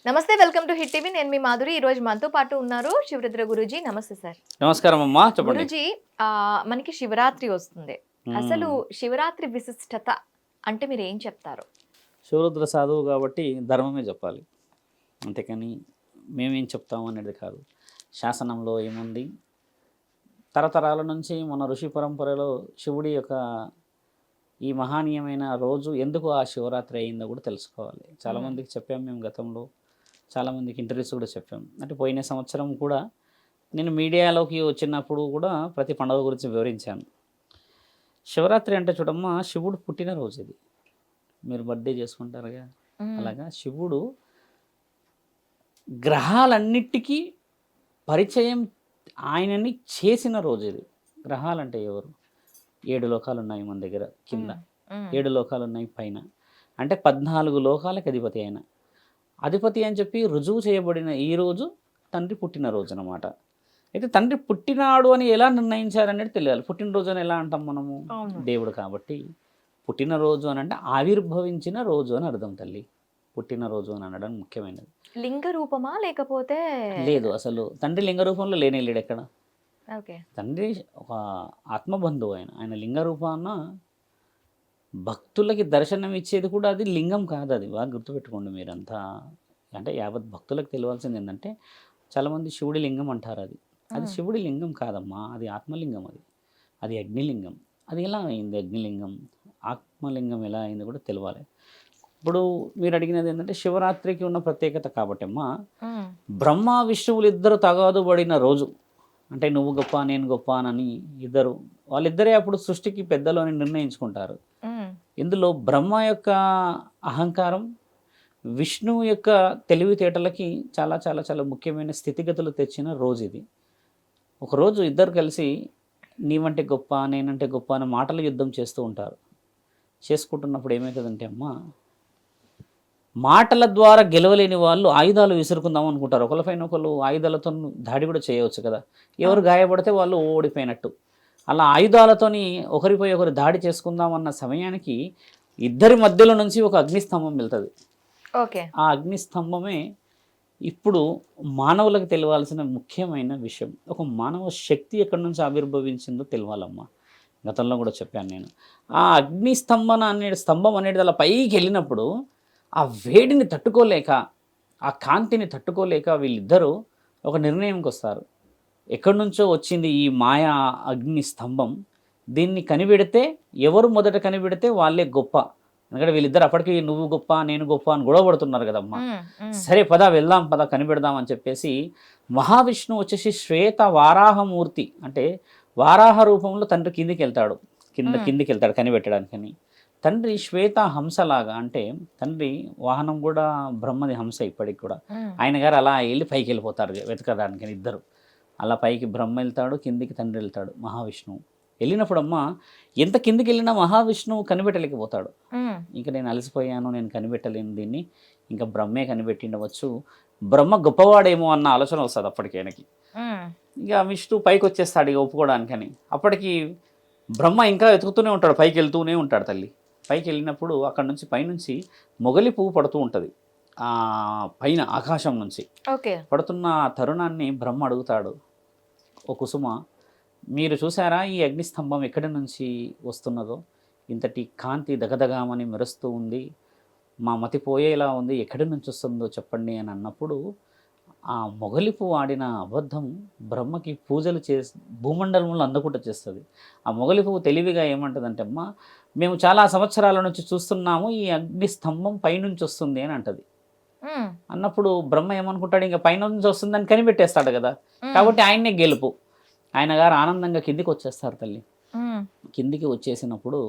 నమస్తే, welcome to hit TV. నేను మీ మాధురి. ఈ రోజు మనతో పాటు ఉన్నారు శివరుద్ర గురూజీ. నమస్తే సార్. నమస్కారం అమ్మా, చెప్పండి. గురూజీ, మనకి శివరాత్రి వస్తుంది. అసలు శివరాత్రి విశిష్టత అంటే మీరు ఏం చెప్తారు? శివరుద్ర సాధువు కాబట్టి ధర్మమే చెప్పాలి, అంతేకాని మేమేం చెప్తాము అనేది కాదు. శాసనంలో ఏముంది, తరతరాల నుంచి మన ఋషి పరంపరలో శివుడి యొక్క ఈ మహనీయమైన రోజు ఎందుకు ఆ శివరాత్రి అయిందో కూడా తెలుసుకోవాలి. చాలామందికి చెప్పాం మేము గతంలో, చాలామందికి ఇంటర్వ్యూస్ కూడా చెప్పాం. అంటే పోయిన సంవత్సరం కూడా నేను మీడియాలోకి వచ్చినప్పుడు కూడా ప్రతి పండుగ గురించి వివరించాను. శివరాత్రి అంటే చూడమ్మా, శివుడు పుట్టినరోజు ఇది. మీరు బర్త్డే చేసుకుంటారుగా, అలాగా శివుడు గ్రహాలన్నిటికీ పరిచయం ఆయనని చేసిన రోజు ఇది. గ్రహాలంటే ఎవరు? 7 లోకాలు ఉన్నాయి మన దగ్గర, కింద 7 లోకాలు ఉన్నాయి పైన. అంటే 14 లోకాలకు అధిపతి ఆయన. అధిపతి అని చెప్పి రుజువు చేయబడిన ఈ రోజు తండ్రి పుట్టినరోజు అనమాట. అయితే తండ్రి పుట్టినాడు అని ఎలా నిర్ణయించారనేది తెలియాలి. పుట్టినరోజు అని ఎలా అంటాం మనము? దేవుడు కాబట్టి పుట్టినరోజు అని అంటే ఆవిర్భవించిన రోజు అని అర్థం తల్లి. పుట్టినరోజు అని అనడం ముఖ్యమైనది. లింగ రూపమా లేకపోతే? లేదు, అసలు తండ్రి లింగ రూపంలో లేనే లేడు ఎక్కడ. ఓకే. తండ్రి ఒక ఆత్మబంధువు. ఆయన లింగ రూపాన భక్తులకి దర్శనం ఇచ్చేది కూడా అది లింగం కాదు. అది బాగా గుర్తుపెట్టుకోండి మీరంతా. అంటే యావత్ భక్తులకు తెలియాల్సింది ఏంటంటే, చాలామంది శివుడి లింగం అంటారు. అది శివుడి లింగం కాదమ్మా, అది ఆత్మలింగం. అది అగ్నిలింగం. అది ఎలా అయింది అగ్నిలింగం? ఆత్మలింగం ఎలా అయింది కూడా తెలియాలి. ఇప్పుడు మీరు అడిగినది ఏంటంటే శివరాత్రికి ఉన్న ప్రత్యేకత కాబట్టి అమ్మా, బ్రహ్మ విష్ణువులు ఇద్దరు తగాదుబడిన రోజు. అంటే నువ్వు గొప్ప నేను గొప్ప అని వాళ్ళిద్దరే అప్పుడు సృష్టికి పెద్దలు అని నిర్ణయించుకుంటారు. ఇందులో బ్రహ్మ యొక్క అహంకారం, విష్ణువు యొక్క తెలివితేటలకి చాలా చాలా చాలా ముఖ్యమైన స్థితిగతులు తెచ్చిన రోజు ఇది. ఒకరోజు ఇద్దరు కలిసి నీవంటే గొప్ప నేనంటే గొప్ప అనే మాటల యుద్ధం చేస్తూ ఉంటారు. చేసుకుంటున్నప్పుడు ఏమవుతుందంటే అమ్మా, మాటల ద్వారా గెలవలేని వాళ్ళు ఆయుధాలు విసురుకుందాం అనుకుంటారు. ఒకరిపైన ఒకరు ఆయుధాలతో దాడి కూడా చేయవచ్చు కదా. ఎవరు గాయపడితే వాళ్ళు ఓడిపోయినట్టు. అలా ఆయుధాలతోని ఒకరిపై ఒకరు దాడి చేసుకుందాం అన్న సమయానికి ఇద్దరి మధ్యలో నుంచి ఒక అగ్నిస్తంభం వెళ్తుంది. ఓకే. ఆ అగ్నిస్తంభమే ఇప్పుడు మానవులకు తెలియాల్సిన ముఖ్యమైన విషయం. ఒక మానవ శక్తి ఎక్కడి నుంచి ఆవిర్భవించిందో తెలియాలమ్మా. గతంలో కూడా చెప్పాను నేను. ఆ స్తంభం అనేది అలా పైకి వెళ్ళినప్పుడు ఆ వేడిని తట్టుకోలేక, ఆ కాంతిని తట్టుకోలేక వీళ్ళిద్దరూ ఒక నిర్ణయంకి వస్తారు. ఎక్కడి నుంచో వచ్చింది ఈ మాయా అగ్ని స్తంభం. దీన్ని కనిపెడితే, ఎవరు మొదట కనిపెడితే వాళ్ళే గొప్ప. ఎందుకంటే వీళ్ళిద్దరు అప్పటికి నువ్వు గొప్ప నేను గొప్ప అని గొడవ పడుతున్నారు కదమ్మా. సరే పద వెళ్దాం, పద కనిపెడదాం అని చెప్పేసి మహావిష్ణువు వచ్చేసి శ్వేత వారాహమూర్తి, అంటే వారాహ రూపంలో తండ్రి కిందికి వెళ్తాడు కనిపెట్టడానికని. తండ్రి శ్వేత హంసలాగా, అంటే తండ్రి వాహనం కూడా బ్రహ్మది హంస ఇప్పటికి కూడా. ఆయన గారు అలా వెళ్ళి పైకి వెళ్ళిపోతారు వెతకడానికని. ఇద్దరు అలా పైకి బ్రహ్మ వెళ్తాడు, కిందికి తండ్రి వెళ్తాడు మహావిష్ణువు. వెళ్ళినప్పుడు అమ్మ ఎంత కిందికి వెళ్ళినా మహావిష్ణువు కనిపెట్టలేకపోతాడు. ఇంకా నేను అలసిపోయాను, నేను కనిపెట్టలేను దీన్ని, ఇంకా బ్రహ్మే కనిపెట్టిండవచ్చు, బ్రహ్మ గొప్పవాడేమో అన్న ఆలోచన వస్తుంది అప్పటికి ఆయనకి. ఇక విష్ణువు పైకి వచ్చేస్తాడు ఇక ఒప్పుకోవడానికని. అప్పటికి బ్రహ్మ ఇంకా వెతుకుతూనే ఉంటాడు, పైకి వెళ్తూనే ఉంటాడు తల్లి. పైకి వెళ్ళినప్పుడు అక్కడ నుంచి పైనుంచి మొగలి పువ్వు పడుతూ ఉంటుంది. పైన ఆకాశం నుంచి పడుతున్న తరుణాన్ని బ్రహ్మ అడుగుతాడు, ఓ కుసుమ, మీరు చూసారా ఈ అగ్నిస్తంభం ఎక్కడి నుంచి వస్తున్నదో? ఇంతటి కాంతి దగదగామని మెరుస్తూ ఉంది, మా మతి పోయేలా ఉంది, ఎక్కడి నుంచి వస్తుందో చెప్పండి అని అన్నప్పుడు ఆ మొగలి పువ్వు ఆడిన అబద్ధం బ్రహ్మకి పూజలు భూమండలంలో అందకుండా చేస్తుంది. ఆ మొగలి పువ్వు తెలివిగా ఏమంటుందంటే అమ్మా, మేము చాలా సంవత్సరాల నుంచి చూస్తున్నాము, ఈ అగ్నిస్తంభం పైనుంచి వస్తుంది అని అంటది. అన్నప్పుడు బ్రహ్మ ఏమనుకుంటాడు, ఇంకా పైన నుంచి వస్తుందని కనిపెట్టేస్తాడు కదా. కాబట్టి ఆయన్నే గెలుపు. ఆయన గారు ఆనందంగా కిందికి వచ్చేస్తారు తల్లి. కిందికి వచ్చేసినప్పుడు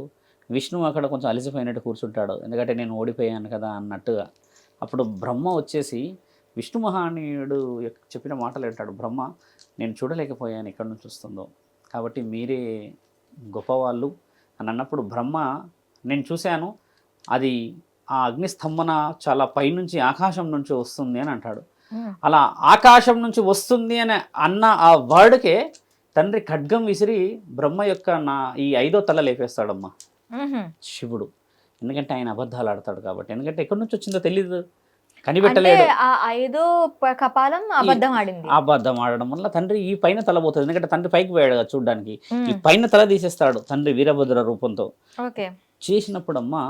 విష్ణువు అక్కడ కొంచెం అలసిపోయినట్టు కూర్చుంటాడు, ఎందుకంటే నేను ఓడిపోయాను కదా అన్నట్టుగా. అప్పుడు బ్రహ్మ వచ్చేసి విష్ణు మహానీయుడు చెప్పిన మాటలు వింటాడు. బ్రహ్మ, నేను చూడలేకపోయాను ఎక్కడి నుంచి వస్తుందో, కాబట్టి మీరే గొప్పవాళ్ళు అని అన్నప్పుడు బ్రహ్మ, నేను చూశాను, అది ఆ అగ్నిస్తంభన చాలా పైనుంచి ఆకాశం నుంచి వస్తుంది అని అంటాడు. అలా ఆకాశం నుంచి వస్తుంది అని అన్న ఆ వర్డ్కే తండ్రి ఖడ్గం విసిరి బ్రహ్మ యొక్క ఈ 5వ తల లేపేస్తాడమ్మా శివుడు. ఎందుకంటే ఆయన అబద్ధాలు ఆడతాడు కాబట్టి. ఎందుకంటే ఎక్కడి నుంచి వచ్చిందో తెలీదు. కనిపెట్టలేడు. ఆ 5వ కపాలం అబద్ధం ఆడింది. అబద్ధం ఆడడం వల్ల తండ్రి ఈ పైన తల పోతుంది. ఎందుకంటే తండ్రి పైకి పోయాడు కదా చూడ్డానికి. ఈ ఉమ్, పైన తల తీసేస్తాడు తండ్రి వీరభద్ర రూపంతో. ఓకే. చేసినప్పుడమ్మా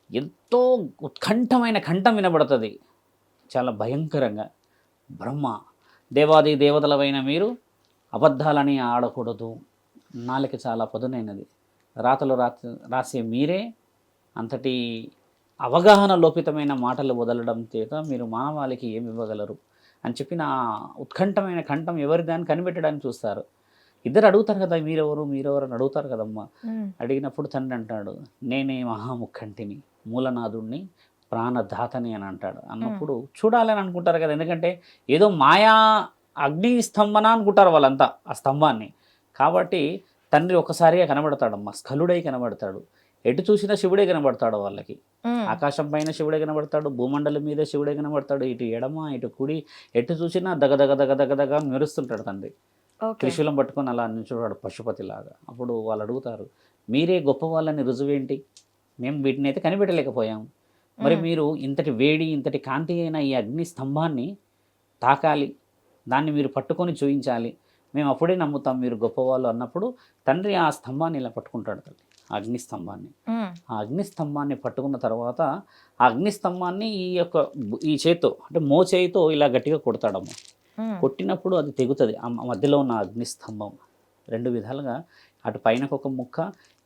ఎంతో ఉత్కంఠమైన కంఠం వినబడుతుంది, చాలా భయంకరంగా. బ్రహ్మ, దేవాది దేవతలమైన మీరు అబద్ధాలని ఆడకూడదు, నాలుక చాలా పదునైనది, రాతలు రాసే మీరే అంతటి అవగాహన లోపితమైన మాటలు వదలడం చేత మీరు మానవాళికి ఏమి ఇవ్వగలరు అని చెప్పిన ఆ ఉత్కంఠమైన కంఠం ఎవరిది అని కనిపెట్టడానికి చూస్తారు. ఇద్దరు అడుగుతారు కదా, మీరెవరు మీరెవరు అని అడుగుతారు కదమ్మా. అడిగినప్పుడు తండ్రి అంటాడు, నేనే మహాముఖంటిని, మూలనాథుణ్ణి, ప్రాణదాతని అని అంటాడు. అన్నప్పుడు చూడాలని అనుకుంటారు కదా, ఎందుకంటే ఏదో మాయా అగ్ని స్తంభన అనుకుంటారు వాళ్ళంతా ఆ స్తంభాన్ని. కాబట్టి తండ్రి ఒకసారిగా కనబడతాడమ్మా, స్ఖలుడై కనబడతాడు. ఎటు చూసినా శివుడే కనబడతాడు వాళ్ళకి. ఆకాశం పైన శివుడే కనబడతాడు, భూమండలం మీద శివుడే కనబడతాడు, ఇటు ఎడమ ఇటు కుడి ఎటు చూసినా దగదగ దగదగ మెరుస్తుంటాడు తండ్రి. త్రిశూలం పట్టుకొని అలా నిల్చున్నాడు పశుపతిలాగా. అప్పుడు వాళ్ళు అడుగుతారు, మీరే గొప్ప వాళ్ళని రుజువేంటి, మేము వీటిని అయితే కనిపెట్టలేకపోయాము, మరి మీరు ఇంతటి వేడి ఇంతటి కాంతి అయిన ఈ అగ్ని స్తంభాన్ని తాకాలి, దాన్ని మీరు పట్టుకొని చూయించాలి, మేము అప్పుడే నమ్ముతాం మీరు గొప్పవాళ్ళు అన్నప్పుడు తండ్రి ఆ స్తంభాన్ని ఇలా పట్టుకుంటాడు తల్లి, ఆ అగ్నిస్తంభాన్ని. ఆ అగ్నిస్తంభాన్ని పట్టుకున్న తర్వాత ఆ అగ్నిస్తంభాన్ని ఈ చేత్తో అంటే మోచేయితో ఇలా గట్టిగా కొడతాడమ్మ. కొట్టినప్పుడు అది తెగుతుంది. ఆ మధ్యలో ఉన్న అగ్నిస్తంభం రెండు విధాలుగా, అటు పైనకు ఒక ముక్క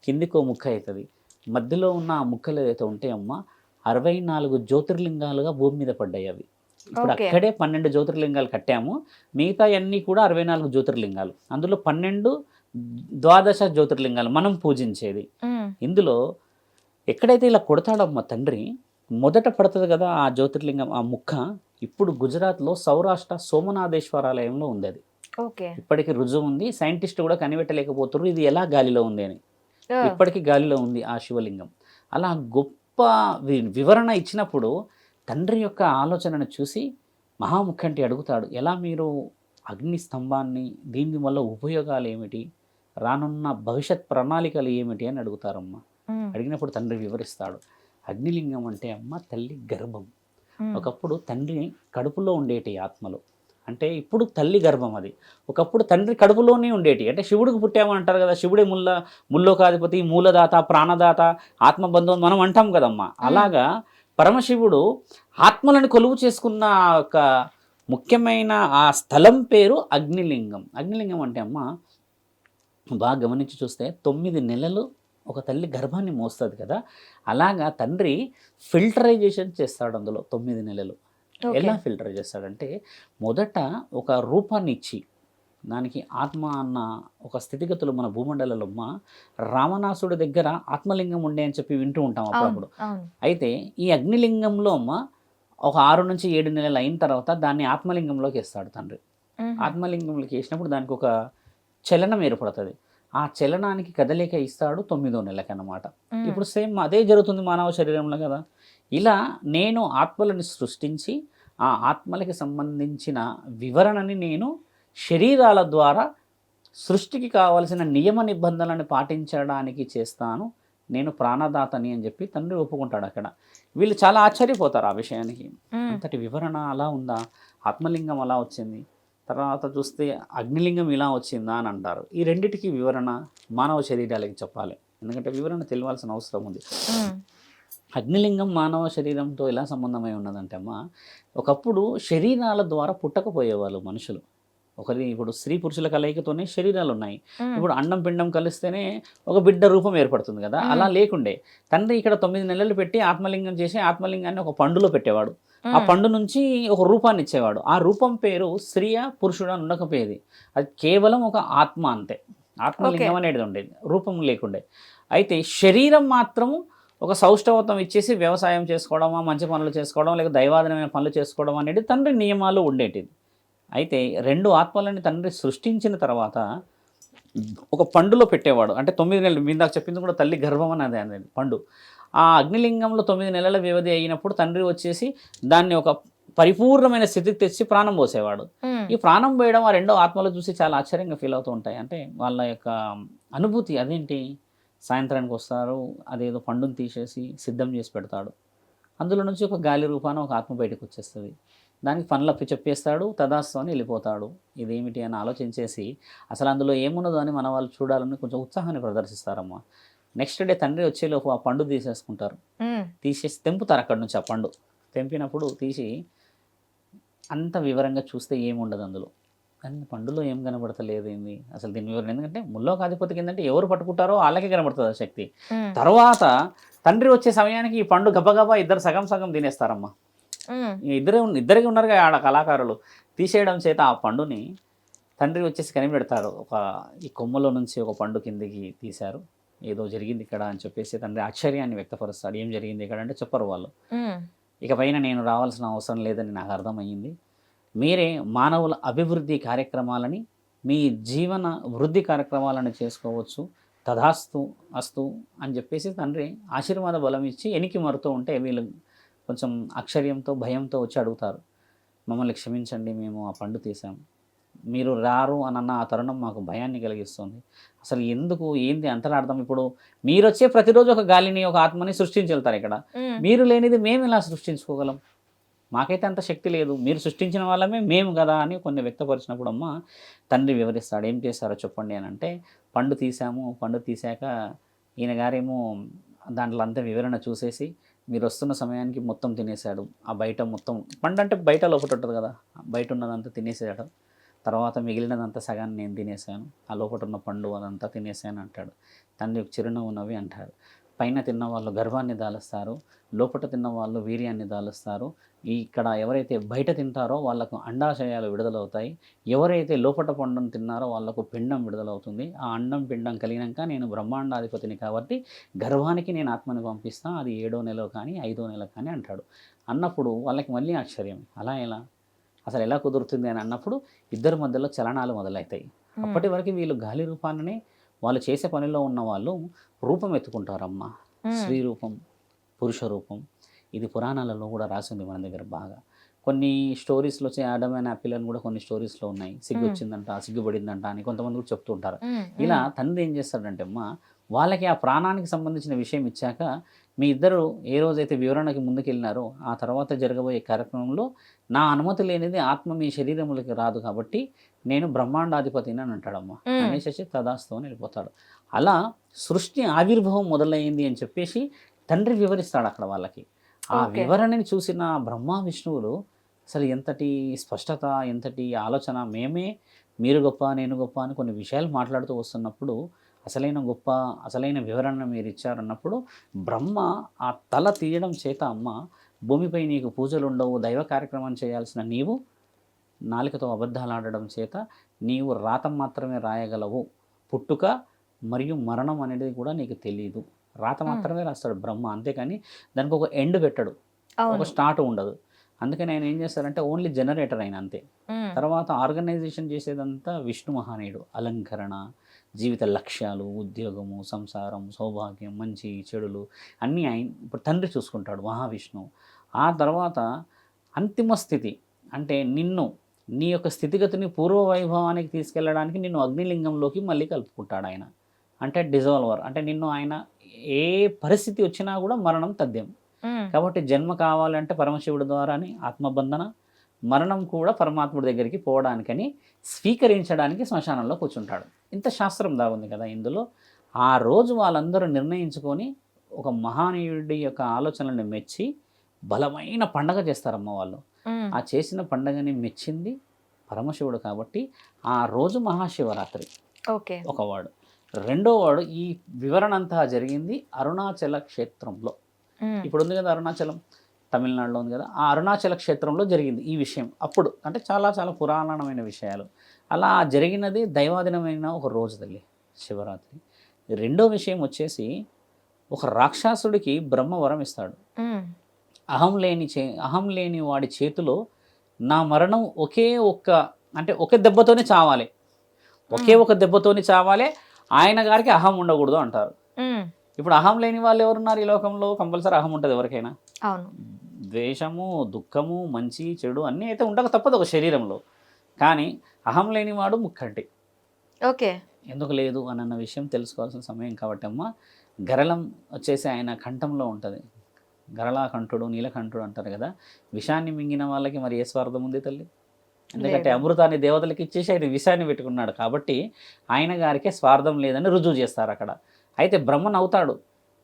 కిందికో ముక్క అవుతుంది. మధ్యలో ఉన్న ఆ ముక్కలు ఏదైతే ఉంటాయమ్మా 64 జ్యోతిర్లింగాలుగా భూమి మీద పడ్డాయి అవి. ఇప్పుడు అక్కడే 12 జ్యోతిర్లింగాలు కట్టాము, మిగతా అన్నీ కూడా 64 జ్యోతిర్లింగాలు. అందులో 12 ద్వాదశ జ్యోతిర్లింగాలు మనం పూజించేది. ఇందులో ఎక్కడైతే ఇలా కొడతాడమ్మా తండ్రి, మొదట పడుతుంది కదా ఆ జ్యోతిర్లింగం ఆ ముక్క, ఇప్పుడు గుజరాత్లో సౌరాష్ట్ర సోమనాథేశ్వరాలయంలో ఉంది అది. ఇప్పటికీ రుజువు ఉంది, సైంటిస్ట్ కూడా కనిపెట్టలేకపోతున్నారు ఇది ఎలా గాలిలో ఉంది అని. ఇప్పటికీ గాలిలో ఉంది ఆ శివలింగం. అలా గొప్ప వివరణ ఇచ్చినప్పుడు తండ్రి యొక్క ఆలోచనను చూసి మహాముఖంటి అడుగుతాడు, ఎలా మీరు అగ్ని స్తంభాన్ని, దీని వల్ల ఉపయోగాలు ఏమిటి, రానున్న భవిష్యత్ ప్రణాళికలు ఏమిటి అని అడుగుతారమ్మ. అడిగినప్పుడు తండ్రి వివరిస్తాడు, అగ్నిలింగం అంటే అమ్మ తల్లి గర్భం. ఒకప్పుడు తండ్రి కడుపులో ఉండేటి ఆత్మలు, అంటే ఇప్పుడు తల్లి గర్భం అది. ఒకప్పుడు తండ్రి కడుపులోనే ఉండేటి, అంటే శివుడికి పుట్టామని అంటారు కదా, శివుడే ముల్లోకాధిపతి, మూలదాత, ప్రాణదాత, ఆత్మబంధువు మనం అంటాం కదమ్మా. అలాగా పరమశివుడు ఆత్మలను కొలువు చేసుకున్న ఒక ముఖ్యమైన ఆ స్థలం పేరు అగ్నిలింగం. అగ్నిలింగం అంటే అమ్మ బాగా గమనించి చూస్తే 9 నెలలు ఒక తల్లి గర్భాన్ని మోస్తుంది కదా, అలాగా తండ్రి ఫిల్టరైజేషన్ చేస్తాడు అందులో 9 నెలలు. ఎలా ఫిల్టర్ చేస్తాడంటే, మొదట ఒక రూపాన్ని ఇచ్చి దానికి ఆత్మ అన్న ఒక స్థితిగతులు మన భూమండలంలో రామనాసుడి దగ్గర ఆత్మలింగం ఉండే అని చెప్పి వింటూ ఉంటాం అప్పుడప్పుడు. అయితే ఈ అగ్నిలింగంలో అమ్మ ఒక 6 నుంచి 7 నెలలు అయిన తర్వాత దాన్ని ఆత్మలింగంలోకి వేస్తాడు తండ్రి. ఆత్మలింగంలోకి వేసినప్పుడు దానికి ఒక చలనం ఏర్పడుతుంది. ఆ చలనానికి కదలిక ఇస్తాడు 9వ నెలకి అన్నమాట. ఇప్పుడు సేమ్ అదే జరుగుతుంది మానవ శరీరంలో కదా. ఇలా నేను ఆత్మలను సృష్టించి ఆ ఆత్మలకి సంబంధించిన వివరణని నేను శరీరాల ద్వారా సృష్టికి కావలసిన నియమ నిబంధనలను పాటించడానికి చేస్తాను, నేను ప్రాణదాతని అని చెప్పి తండ్రి ఒప్పుకుంటాడు అక్కడ. వీళ్ళు చాలా ఆశ్చర్యపోతారు ఆ విషయానికి, అంతటి వివరణ అలా ఉందా, ఆత్మలింగం అలా వచ్చింది, తర్వాత చూస్తే అగ్నిలింగం ఇలా వచ్చిందా అని అంటారు. ఈ రెండిటికి వివరణ మానవ శరీరాలకి చెప్పాలి, ఎందుకంటే వివరణ తెలియాల్సిన అవసరం ఉంది. అగ్నిలింగం మానవ శరీరంతో ఎలా సంబంధమై ఉన్నదంటే అమ్మ, ఒకప్పుడు శరీరాల ద్వారా పుట్టకపోయేవాళ్ళు మనుషులు. ఇప్పుడు స్త్రీ పురుషుల కలయికతోనే శరీరాలు ఉన్నాయి. ఇప్పుడు అండం పిండం కలిస్తేనే ఒక బిడ్డ రూపం ఏర్పడుతుంది కదా, అలా లేకుండే తండ్రి ఇక్కడ 9 నెలలు పెట్టి ఆత్మలింగం చేసి ఆత్మలింగాన్ని ఒక పండులో పెట్టేవాడు. ఆ పండు నుంచి ఒక రూపాన్ని ఇచ్చేవాడు. ఆ రూపం పేరు స్త్రీయా పురుషుడు అని ఉండకపోయేది, అది కేవలం ఒక ఆత్మ అంతే. ఆత్మలింగం అనేది ఉండేది, రూపం లేకుండే. అయితే శరీరం మాత్రము ఒక సౌష్ఠవత్వం ఇచ్చేసి వ్యవసాయం చేసుకోవడమా, మంచి పనులు చేసుకోవడం, లేక దైవాధీనమైన పనులు చేసుకోవడం అనేది తండ్రి నియమాలు ఉండేటిది. అయితే 2 ఆత్మలని తండ్రి సృష్టించిన తర్వాత ఒక పండులో పెట్టేవాడు. అంటే 9 నెలలు, మీ దాకా చెప్పింది కూడా తల్లి గర్భం అనేది అనేది పండు. ఆ అగ్నిలింగంలో 9 నెలల వ్యవధి అయినప్పుడు తండ్రి వచ్చేసి దాన్ని ఒక పరిపూర్ణమైన స్థితికి తెచ్చి ప్రాణం పోసేవాడు. ఈ ప్రాణం పోయడం ఆ 2 ఆత్మలు చూసి చాలా ఆశ్చర్యంగా ఫీల్ అవుతూ ఉంటాయి. అంటే వాళ్ళ యొక్క అనుభూతి అదేంటి, సాయంత్రానికి వస్తారు, అదేదో పండును తీసేసి సిద్ధం చేసి పెడతాడు, అందులో నుంచి ఒక గాలి రూపాన ఒక ఆత్మ బయటకు వచ్చేస్తుంది. దానికి పనులప్పి చెప్పేస్తాడు, తదాస్తు అని వెళ్ళిపోతాడు. ఇదేమిటి అని ఆలోచించేసి అసలు అందులో ఏమున్నదో అని మన వాళ్ళు చూడాలని కొంచెం ఉత్సాహాన్ని ప్రదర్శిస్తారమ్మా. నెక్స్ట్ డే తండ్రి వచ్చేలోపు ఆ పండు తీసేసుకుంటారు. తీసేసి తెంపుతారు అక్కడి నుంచి ఆ పండు. తెంపినప్పుడు తీసి అంత వివరంగా చూస్తే ఏముండదు అందులో. కానీ పండులో ఏం కనబడతలేదు ఏంది అసలు దీని వివరణ. ఎందుకంటే ముల్లోకాధిపతికి ఏంటంటే ఎవరు పట్టుకుంటారో వాళ్ళకే కనబడుతుంది ఆ శక్తి. తర్వాత తండ్రి వచ్చే సమయానికి ఈ పండు గబగబా ఇద్దరు సగం సగం తినేస్తారమ్మా. ఇద్దరికి ఉన్నారు కదా ఆడ కళాకారులు. తీసేయడం చేత ఆ పండుని తండ్రి వచ్చేసి కనిపెడతాడు. ఈ కొమ్మలో నుంచి ఒక పండు కిందికి తీశారు, ఏదో జరిగింది ఇక్కడ అని చెప్పేసి తండ్రి ఆశ్చర్యాన్ని వ్యక్తపరుస్తాడు. ఏం జరిగింది ఇక్కడ అంటే చెప్పరు వాళ్ళు. ఇకపైన నేను రావాల్సిన అవసరం లేదని నాకు అర్థమయ్యింది. మీరే మానవుల అభివృద్ధి కార్యక్రమాలని, మీ జీవన వృద్ధి కార్యక్రమాలను చేసుకోవచ్చు, తదాస్తు అస్తు అని చెప్పేసి తండ్రి ఆశీర్వాద బలం ఇచ్చి ఎనికి మరుతూ ఉంటే వీళ్ళు కొంచెం అక్షర్యంతో భయంతో వచ్చి అడుగుతారు, మమ్మల్ని క్షమించండి, మేము ఆ పండు తీసాం, మీరు రారు అన్న ఆ తరుణం మాకు భయాన్ని కలిగిస్తుంది. అసలు ఎందుకు ఏంది అంతరార్థం? ఇప్పుడు మీరు వచ్చే ప్రతిరోజు ఒక గాలిని ఒక ఆత్మని సృష్టించి వెళ్తారు. ఇక్కడ మీరు లేనిది మేము ఎలా సృష్టించుకోగలం? మాకైతే అంత శక్తి లేదు, మీరు సృష్టించిన వాళ్ళమే మేము కదా అని కొన్ని వ్యక్తపరిచినప్పుడు అమ్మ తండ్రి వివరిస్తాడు. ఏం చేశారో చెప్పండి అని అంటే, పండు తీసాము, పండు తీసాక ఈయన గారేమో దాంట్లో అంతా వివరణ చూసేసి మీరు వస్తున్న సమయానికి మొత్తం తినేశాడు. ఆ బయట మొత్తం పండు అంటే బయట లోపల ఉంటుంది కదా, బయట ఉన్నదంతా తినేసాడు. తర్వాత మిగిలినదంతా సగాన్ని నేను తినేసాను, ఆ లోపల ఉన్న పండు అదంతా తినేసాను అంటాడు. తండ్రి చిరునవ్వు నవ్వి అంటాడు, పైన తిన్న వాళ్ళు గర్వాన్ని దాలుస్తారు, లోపల తిన్న వాళ్ళు వీర్యాన్ని దాలుస్తారు. ఇక్కడ ఎవరైతే బయట తింటారో వాళ్ళకు అండాశయాలు విడుదలవుతాయి, ఎవరైతే లోపల పండును తిన్నారో వాళ్ళకు పిండం విడుదలవుతుంది. ఆ అండం పిండం కలిగినాక నేను బ్రహ్మాండాధిపతిని కాబట్టి గర్వానికి నేను ఆత్మని పంపిస్తాను, అది 7వ నెల కానీ 5వ నెల కానీ అంటాడు. అన్నప్పుడు వాళ్ళకి మళ్ళీ ఆశ్చర్యం, అలా ఎలా, అసలు ఎలా కుదురుతుంది అని అన్నప్పుడు ఇద్దరి మధ్యలో చలనాలు మొదలవుతాయి. అప్పటి వరకు వీళ్ళు గాలి రూపాన్ని వాళ్ళు చేసే పనిలో ఉన్న వాళ్ళు రూపం ఎత్తుకుంటారమ్మా. స్త్రీ రూపం, పురుష రూపం. ఇది పురాణాలలో కూడా రాసింది మన దగ్గర బాగా. కొన్ని స్టోరీస్లో వచ్చే ఆడమ్ అండ్ యాపిల్ అని కూడా కొన్ని స్టోరీస్లో ఉన్నాయి. సిగ్గు వచ్చిందంట, సిగ్గుపడిందంట అని కొంతమంది కూడా చెప్తూ ఉంటారు. ఇలా తండ్రి ఏం చేస్తాడంటే అమ్మ వాళ్ళకి ఆ ప్రాణానికి సంబంధించిన విషయం ఇచ్చాక, మీ ఇద్దరు ఏ రోజైతే వివరణకి ముందుకెళ్ళినారో ఆ తర్వాత జరగబోయే కార్యక్రమంలో నా అనుమతి లేనిది ఆత్మ మీ శరీరములకి రాదు కాబట్టి నేను బ్రహ్మాండాధిపతిని అని అంటాడమ్మా. అనేసి తదాస్తు అని వెళ్ళిపోతాడు. అలా సృష్టి ఆవిర్భావం మొదలైంది అని చెప్పేసి తండ్రి వివరిస్తాడు అక్కడ వాళ్ళకి. ఆ వివరణని చూసిన బ్రహ్మ విష్ణువులు అసలు ఎంతటి స్పష్టత, ఎంతటి ఆలోచన, మేమే మీరు గొప్ప నేను గొప్ప అని కొన్ని విషయాలు మాట్లాడుతూ వస్తున్నప్పుడు అసలైన గొప్ప అసలైన వివరణ మీరు ఇచ్చారన్నప్పుడు బ్రహ్మ ఆ తల తీయడం చేత అమ్మ భూమిపై నీకు పూజలు ఉండవు, దైవ కార్యక్రమం చేయాల్సిన నీవు నాలుకతో అబద్ధాలు ఆడడం చేత నీవు రాతం మాత్రమే రాయగలవు, పుట్టుక మరియు మరణం అనేది కూడా నీకు తెలియదు. రాత మాత్రమే రాస్తాడు బ్రహ్మ, అంతేకాని దానికి ఒక ఎండ్ పెట్టడు, ఒక స్టార్ట్ ఉండదు. అందుకని ఆయన ఏం చేస్తారంటే ఓన్లీ జనరేటర్ అయిన అంతే. తర్వాత ఆర్గనైజేషన్ చేసేదంతా విష్ణు మహానీయుడు. అలంకరణ, జీవిత లక్ష్యాలు, ఉద్యోగము, సంసారం, సౌభాగ్యం, మంచి చెడులు అన్నీ ఆయన ఇప్పుడు తండ్రి చూసుకుంటాడు మహావిష్ణువు. ఆ తర్వాత అంతిమ స్థితి అంటే నిన్ను నీ యొక్క స్థితిగతిని పూర్వ వైభవానికి తీసుకెళ్ళడానికి నిన్ను అగ్నిలింగంలోకి మళ్ళీ కలుపుకుంటాడు ఆయన. అంటే డిజాల్వర్, అంటే నిన్ను ఆయన ఏ పరిస్థితి వచ్చినా కూడా మరణం తథ్యం. కాబట్టి జన్మ కావాలంటే పరమశివుడి ద్వారానే ఆత్మబంధన, మరణం కూడా పరమాత్ముడి దగ్గరికి పోవడానికని స్వీకరించడానికి శ్మశానంలో కూర్చుంటాడు. ఇంత శాస్త్రం దాగుంది కదా ఇందులో. ఆ రోజు వాళ్ళందరూ నిర్ణయించుకొని ఒక మహానీయుడి యొక్క ఆలోచనలను మెచ్చి బలమైన పండగ చేస్తారమ్మ వాళ్ళు. ఆ చేసిన పండగని మెచ్చింది పరమశివుడు కాబట్టి ఆ రోజు మహాశివరాత్రి ఒకవాడు. రెండో వాడు ఈ వివరణ అంతా జరిగింది అరుణాచల క్షేత్రంలో. ఇప్పుడు ఉంది కదా అరుణాచలం, తమిళనాడులో ఉంది కదా, ఆ అరుణాచల క్షేత్రంలో జరిగింది ఈ విషయం. అప్పుడు అంటే చాలా చాలా పురాణమైన విషయాలు. అలా జరిగినది దైవాధీనమైన ఒక రోజు తల్లి శివరాత్రి. రెండో విషయం వచ్చేసి ఒక రాక్షసుడికి బ్రహ్మ వరం ఇస్తాడు. అహం లేని వాడి చేతిలో నా మరణం ఒకే దెబ్బతోనే చావాలి, ఒకే ఒక దెబ్బతోని చావాలి, ఆయన గారికి అహం ఉండకూడదు అంటారు. ఇప్పుడు అహం లేని వాళ్ళు ఎవరున్నారు ఈ లోకంలో? కంపల్సరీ అహం ఉంటుంది ఎవరికైనా. ద్వేషము, దుఃఖము, మంచి చెడు అన్నీ అయితే ఉండక తప్పదు ఒక శరీరంలో. కానీ అహం లేనివాడు ముక్కంటి. ఎందుకు లేదు అన్న విషయం తెలుసుకోవాల్సిన సమయం కాబట్టి అమ్మ గరళం వచ్చేసి ఆయన కంఠంలో ఉంటుంది. గరళాకంఠుడు నీలకంఠుడు అంటారు కదా, విషాన్ని మింగిన వాళ్ళకి మరి ఏ స్వార్థం ఉంది తల్లి? ఎందుకంటే లేదు. అమృతాన్ని దేవతలకు ఇచ్చేసి ఆయన విషాన్ని పెట్టుకున్నాడు కాబట్టి ఆయన గారికే స్వార్థం లేదని రుజువు చేస్తారు అక్కడ. అయితే బ్రహ్మన్ అవుతాడు,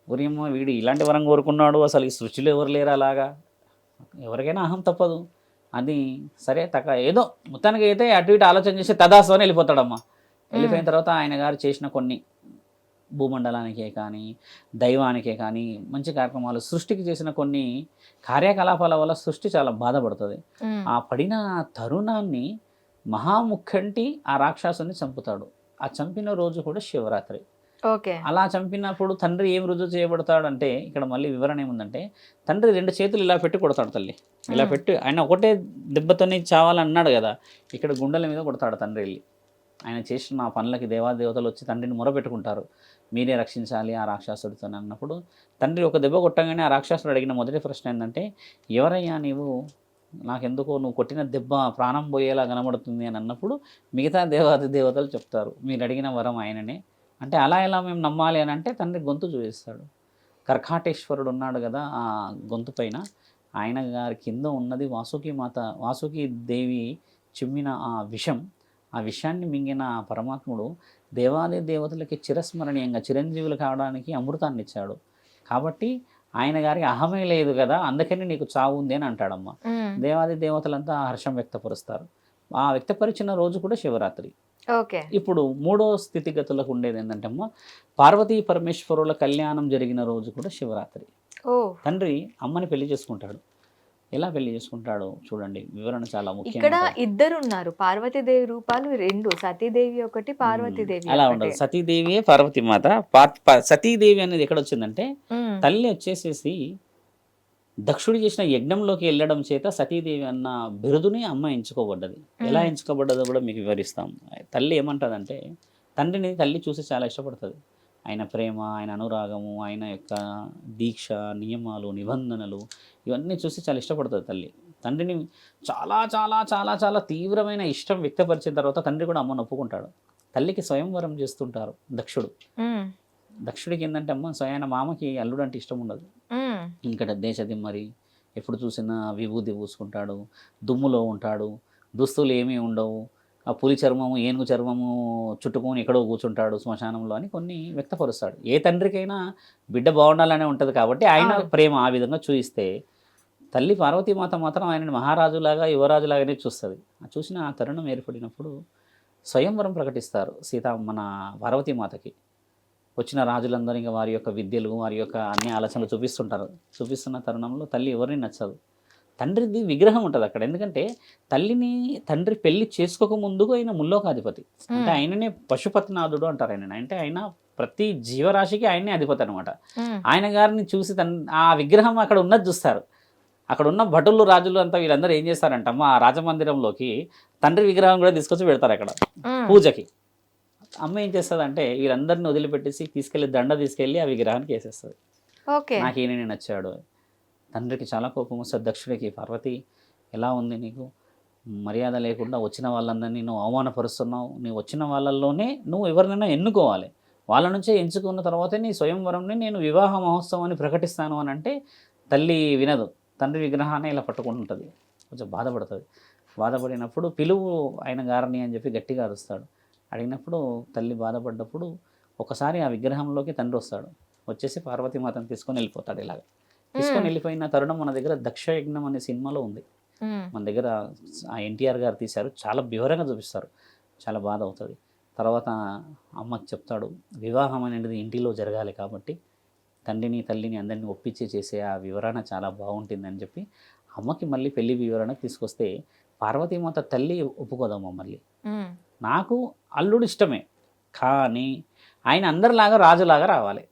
ఉరియమ్మ వీడు ఇలాంటి వరం కోరుకున్నాడు, అసలు ఈ సృష్టిలో ఎవరు లేరు అలాగా, ఎవరికైనా అహం తప్పదు అది. సరే ఏదో మొత్తానికి అయితే అటు ఇటు ఆలోచన చేసి తదాసు అని వెళ్ళిపోతాడమ్మా. వెళ్ళిపోయిన తర్వాత ఆయన గారు చేసిన కొన్ని భూమండలానికే కానీ దైవానికే కానీ మంచి కార్యక్రమాలు, సృష్టికి చేసిన కొన్ని కార్యకలాపాల వల్ల సృష్టి చాలా బాధపడుతుంది. ఆ పడిన తరుణాన్ని మహాముఖంటి ఆ రాక్షసుని చంపుతాడు. ఆ చంపిన రోజు కూడా శివరాత్రి. ఓకే. అలా చంపినప్పుడు తండ్రి ఏం రుజువు చేయబడతాడు అంటే, ఇక్కడ మళ్ళీ వివరణ ఏముందంటే, తండ్రి 2 చేతులు ఇలా పెట్టి కొడతాడు తల్లి, ఇలా పెట్టి. ఆయన ఒకటే దెబ్బతోనే చావాలన్నాడు కదా, ఇక్కడ గుండెల మీద కొడతాడు తండ్రి వెళ్ళి. ఆయన చేసిన ఆ పనులకి దేవతలు వచ్చి తండ్రిని మొరపెట్టుకుంటారు, మీరే రక్షించాలి ఆ రాక్షసుడితో అన్నప్పుడు తండ్రి ఒక దెబ్బ కొట్టగానే ఆ రాక్షసుడు అడిగిన మొదటి ప్రశ్న ఏంటంటే, ఎవరయ్యా నీవు, నాకెందుకో నువ్వు కొట్టిన దెబ్బ ప్రాణం పోయేలా కనబడుతుంది అని అన్నప్పుడు మిగతా దేవతలు చెప్తారు, మీరు అడిగిన వరం ఆయననే. అంటే అలా ఎలా మేము నమ్మాలి అని అంటే తండ్రి గొంతు చూపిస్తాడు. కర్కాటేశ్వరుడు ఉన్నాడు కదా, ఆ గొంతు పైన ఆయన గారి కింద ఉన్నది వాసుకి దేవి చిమ్మిన ఆ విషం. ఆ విషయాన్ని మింగిన ఆ పరమాత్ముడు దేవతలకి చిరస్మరణీయంగా చిరంజీవులు కావడానికి అమృతాన్ని ఇచ్చాడు. కాబట్టి ఆయన గారికి అహమే లేదు కదా, అందుకని నీకు చావు ఉంది అని అంటాడమ్మా. దేవతలంతా హర్షం వ్యక్తపరుస్తారు. ఆ వ్యక్తపరిచిన రోజు కూడా శివరాత్రి. ఓకే. ఇప్పుడు 3వ స్థితిగతులకు ఉండేది ఏంటంటే అమ్మ, పార్వతీ పరమేశ్వరుల కళ్యాణం జరిగిన రోజు కూడా శివరాత్రి. తండ్రి అమ్మని పెళ్లి చేసుకుంటాడు. ఎలా పెళ్లి చేసుకుంటాడో చూడండి, వివరణ చాలా ముఖ్యం. ఇక్కడ ఇద్దరు ఉన్నారు, పార్వతీదేవి రూపాలు 2, సతీదేవి ఒకటి, పార్వతీదేవి అలా ఉండదు. సతీదేవియే పార్వతీ మాత. సతీదేవి అనేది ఎక్కడ వచ్చిందంటే, తల్లి వచ్చేసేసి దక్షుడు చేసిన యజ్ఞంలోకి వెళ్ళడం చేత సతీదేవి అన్న బిరుదుని అమ్మ ఎంచుకోబడ్డది. ఎలా ఎంచుకోబడ్డదో కూడా మీకు వివరిస్తాం. తల్లి ఏమంటుందంటే, తండ్రిని తల్లి చూసి చాలా ఇష్టపడుతుంది. ఆయన ప్రేమ, ఆయన అనురాగము, ఆయన యొక్క దీక్ష, నియమాలు, నిబంధనలు ఇవన్నీ చూసి చాలా ఇష్టపడుతుంది తల్లి. తండ్రిని చాలా చాలా చాలా చాలా తీవ్రమైన ఇష్టం వ్యక్తపరిచిన తర్వాత తండ్రి కూడా అమ్మను ఒప్పుకుంటాడు. తల్లికి స్వయంవరం చేస్తుంటారు దక్షుడికి ఏంటంటే అమ్మ స్వయాన మామకి అల్లుడు అంటే ఇష్టం ఉండదు. ఇక్కడ దేశదిమ్మరి, ఎప్పుడు చూసినా విభూతి పూసుకుంటాడు, దుమ్ములో ఉంటాడు, దుస్తులు ఏమీ ఉండవు, ఆ పులి చర్మము ఏనుగు చర్మము చుట్టుకొని ఎక్కడో కూర్చుంటాడు శ్మశానంలో అని కొన్ని వ్యక్తపరుస్తాడు. ఏ తండ్రికైనా బిడ్డ బాగుండాలనే ఉంటుంది కాబట్టి ఆయన ప్రేమ ఆ విధంగా చూయిస్తే, తల్లి పార్వతీమాత మాత్రం ఆయనని మహారాజులాగా యువరాజులాగానే చూస్తుంది. చూసిన ఆ తరుణం ఏర్పడినప్పుడు స్వయంవరం ప్రకటిస్తారు మన పార్వతీమాతకి. వచ్చిన రాజులందరూ ఇంకా వారి యొక్క విద్యలు, వారి యొక్క అన్ని ఆలోచనలు చూపిస్తున్న తరుణంలో తల్లి ఎవరిని నచ్చదు. తండ్రిది విగ్రహం ఉంటుంది అక్కడ. ఎందుకంటే తండ్రి పెళ్లి చేసుకోక ముందుకు ఆయన ముల్లోకాధిపతి, అంటే ఆయననే పశుపతినాథుడు అంటారు ఆయన. అంటే ఆయన ప్రతి జీవరాశికి ఆయనే అధిపతి అనమాట. ఆయన గారిని చూసి ఆ విగ్రహం అక్కడ ఉన్నది చూస్తారు. అక్కడ ఉన్న భటులు, రాజులు అంతా వీళ్ళందరూ ఏం చేస్తారంటమ్మా, ఆ రాజమందిరంలోకి తండ్రి విగ్రహం కూడా తీసుకొచ్చి పెడతారు అక్కడ పూజకి. అమ్మ ఏం చేస్తుంది అంటే, వీళ్ళందరినీ వదిలిపెట్టేసి దండ తీసుకెళ్ళి ఆ విగ్రహానికి వేసేస్తుంది. నాకు ఈయన నచ్చాడు. తండ్రికి చాలా కోపం వస్తుంది దక్షుడికి. పార్వతి, ఎలా ఉంది నీకు, మర్యాద లేకుండా వచ్చిన వాళ్ళందరినీ నువ్వు అవమానపరుస్తున్నావు. నువ్వు వచ్చిన వాళ్ళల్లోనే నువ్వు ఎవరినైనా ఎన్నుకోవాలి, వాళ్ళ నుంచే ఎంచుకున్న తర్వాతే నీ స్వయంవరంని నేను వివాహ మహోత్సవాన్ని ప్రకటిస్తాను అని అంటే తల్లి వినదు. తండ్రి విగ్రహాన్ని ఇలా పట్టుకుంటుంది, కొంచెం బాధపడినప్పుడు పిలువు ఆయన గారిని అని చెప్పి గట్టిగా అరుస్తాడు. అడిగినప్పుడు తల్లి బాధపడ్డప్పుడు ఒకసారి ఆ విగ్రహంలోకి తండ్రి వస్తాడు. వచ్చేసి పార్వతీమాతను తీసుకొని వెళ్ళిపోతాడు. ఇలాగ తీసుకొని వెళ్ళిపోయిన తరుణం మన దగ్గర దక్షయజ్ఞం అనే సినిమాలో ఉంది. మన దగ్గర ఆ ఎన్టీఆర్ గారు తీశారు, చాలా వివరంగా చూపిస్తారు. చాలా బాధ అవుతుంది. తర్వాత అమ్మకి చెప్తాడు, వివాహం అనేది ఇంటిలో జరగాలి కాబట్టి తల్లిని అందరినీ ఒప్పించి చేసే ఆ వివరణ చాలా బాగుంటుందని చెప్పి అమ్మకి మళ్ళీ పెళ్లి వివరణ తీసుకొస్తే, పార్వతీమాత తల్లి ఒప్పుకోదమ్మా. మళ్ళీ నాకు అల్లుడు ఇష్టమే, కానీ ఆయన అందరిలాగా రాజులాగా రావాలి.